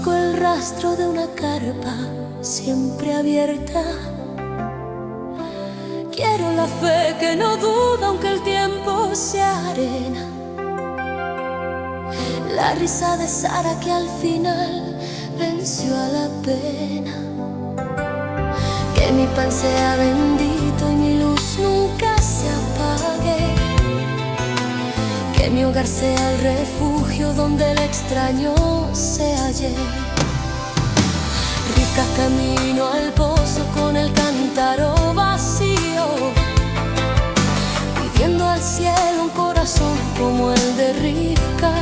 Busco el rastro de una carpa siempre abierta. Quiero la fe que no duda aunque el tiempo sea arena. La risa de Sara que al final venció a la pena. Que mi pan sea bendito y mi luz nunca se apague. Que mi hogar sea el refugio donde el extraño se halle. Rivka camino al pozo con el cántaro vacío, pidiendo al cielo un corazón como el de Rivka.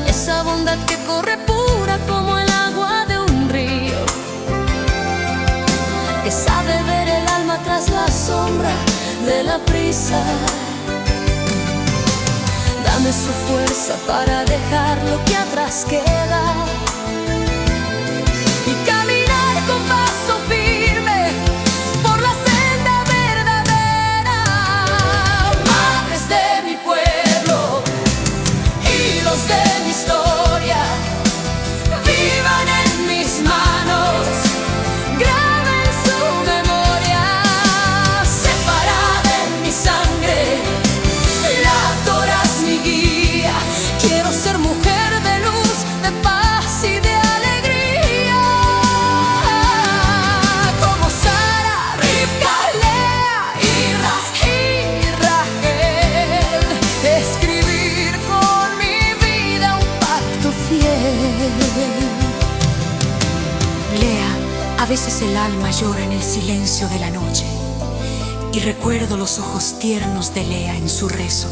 Esa bondad que corre pura como el agua de un río, que sabe ver el alma tras la sombra de la prisa. Dame su fuerza para dejar lo que atrás queda y caminar con paso firme por la senda verdadera. Madres de mi pueblo, hilos de mi historia, vivan en mis manos, graben su memoria. Separada en mi sangre, la Torá es mi guía. Quiero ser mujer de luz, de paz y de alegría, como Sara, Rivka, Lea y Rachel. Escribir con mi vida un pacto fiel. Lea, a veces el alma llora en el silencio de la noche, y recuerdo los ojos tiernos de Lea en su rezo.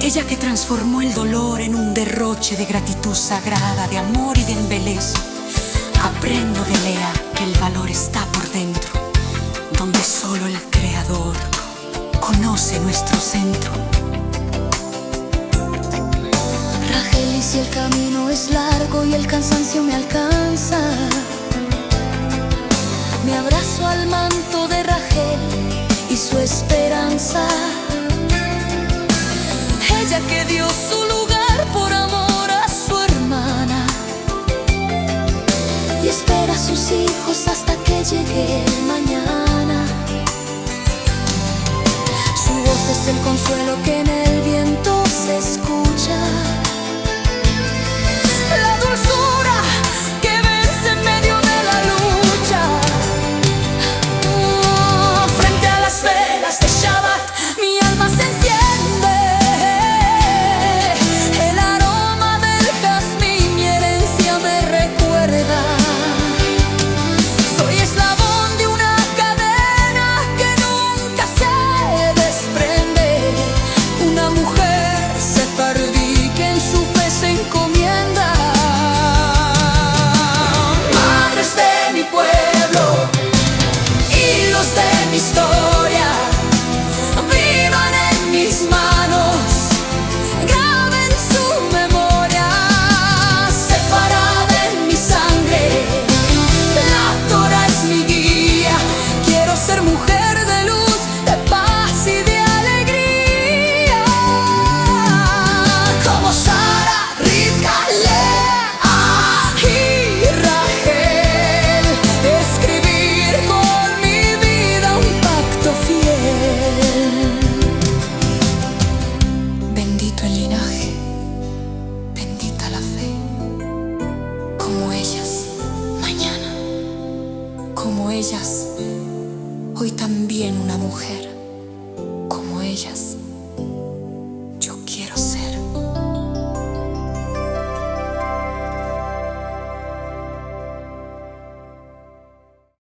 Ella que transformó el dolor en un derroche de gratitud sagrada, de amor y de embelezo. Aprendo de Lea que el valor está por dentro, donde solo el Creador conoce nuestro centro. Rachel, y si el camino es largo y el cansancio me alcanza, me abrazo al manto de Rachel y su esperanza. Ella que dio su lugar por amor a su hermana y espera a sus hijos hasta que llegue el mañana. Su voz es el consuelo que en el viento se escucha, la dulzura que vence en medio de la lucha. Frente a las velas de Shabbat mi alma se enciende. El aroma del jazmín mi herencia me recuerda. Soy eslabón de una cadena que nunca se desprende. Una mujer sefardí que en su fe se encomienda. Madres de mi pueblo, hilos de mi historia, vivan en mis manos, graben su memoria. Separada en mi sangre, la Torá es mi guía. Quiero ser mujer de luz, de paz y de alegría, como Sara, Rivka, Lea y Rachel. Escribir con mi vida un pacto fiel. Bendito el linaje, bendita la fe, como ellas mañana, como ellas hoy también una mujer, como ellas